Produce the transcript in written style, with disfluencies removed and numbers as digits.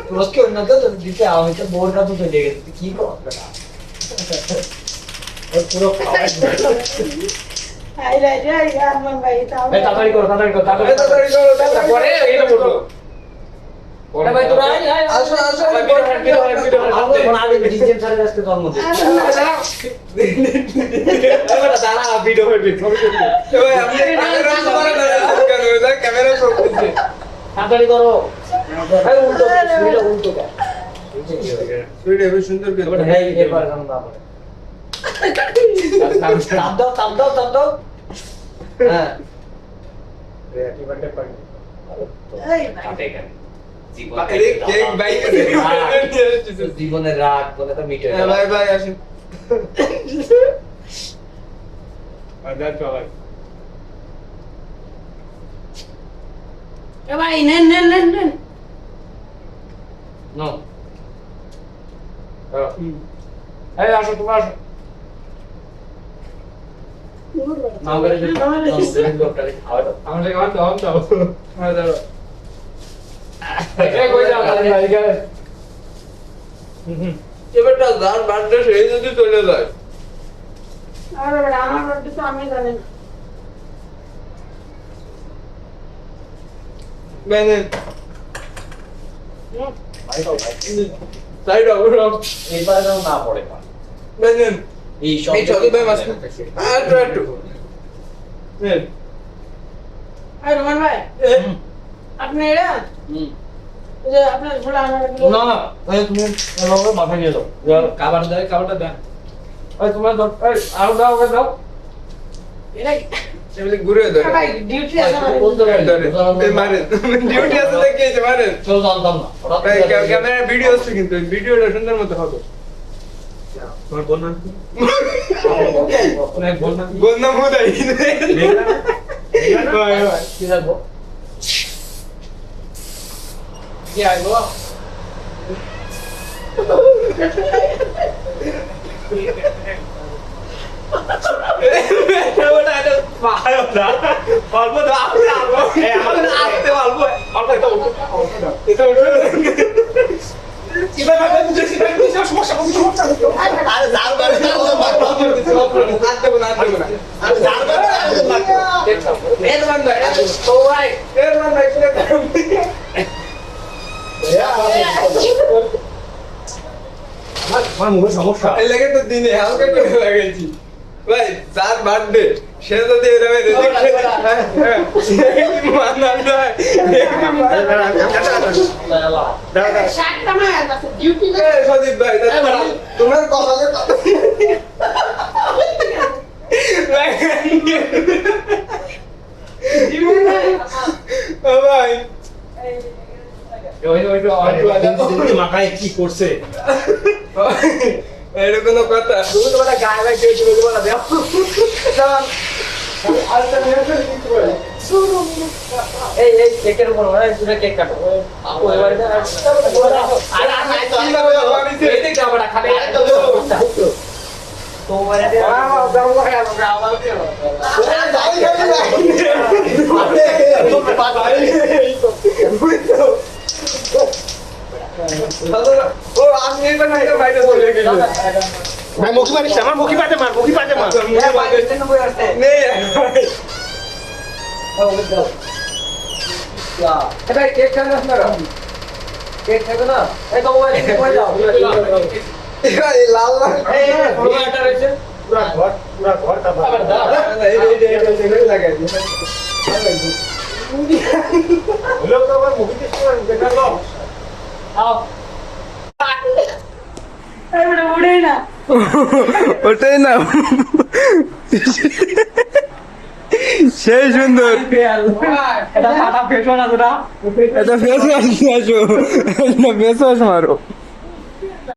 post করে না তো দিতে আমি তো বোর্ডটা তো চলে গেছে কি করবে না ওর পুরো হাই রে রে আমার ভাই তাও তাড়াতাড়ি করো পরে এটা বলবো ওটা ভাই তোরা আসো আমি ডিজেম স্যারের কাছে জন্ম দিই দাঁড়া ভিডিও করবি ভাই আপনি ক্যামেরা সব করছে তাড়াতাড়ি করো ভাই উল্টো সুইটা সুন্দর করে হ্যাঁ এবার গান দাও তাপ দাও হ্যাঁ জীবনের রাগ বলে তো মিটে ভাই আসেন ভাই নেন নো এই আসো তুমি আসো আমাদের লোকটারে খাওয়া দাও আমাদের খাওয়া দাও খাওয়া দাও এই কই যাও তাহলে ভাই গেলে এবারটা যার বার্থডে সেই যদি চলে যায় আরে বড় আমার বার্থডে তো আমি জানি না मैंने साइड आउट एक बार ना पड़ेगा मैंने ये चलो भाई मस्त आटो আরে রোমান ভাই আপনি এরা যে আপনার ঘোড়া আমার না না এই তুমি আমাকে মাথা নিয়ে দাও খাবারটা দাও এই তোমার দাও এই আর দাও এরা সেগুলি ঘুরে দাও ভাই ডিউটি আছে আমার বন্ধ করে দাও এই মারে ডিউটি আছে তো কি মারে চল জানতাম না ভাই ক্যামেরা ভিডিও আছে কিন্তু ভিডিওটা সুন্দর মতো হবে তোমার বোন না আপনার বোন না মোদাই ভাই কি লাগবো কি আইবো সমস্যা লেগে তো দিনে হালকা করে লাগাইছি ভাই যার বার্থডে সে যদি এরকম সদীপ ভাই তোমার কথা ভাই মাকায় কি করছে এটা কোনো কথা তুমি তো বলা গায়ে ভাই কেউ বলা দাও এই কেকের উপর মানে তুমি কেক কাটো ওই বাড়িতে খাবে তো বাড়িতে ভাই মুখি মারিস আমার মুখি পাতে মার কেক খাবে না কেক খাবে না এই তো লাল রয়েছে পুরা ঘর লাগাই তো আমার মুখি দেখালো ওটাই না সেই সুন্দর এটা ফেস ওয়াশ এটা ফেস ওয়াশ মারো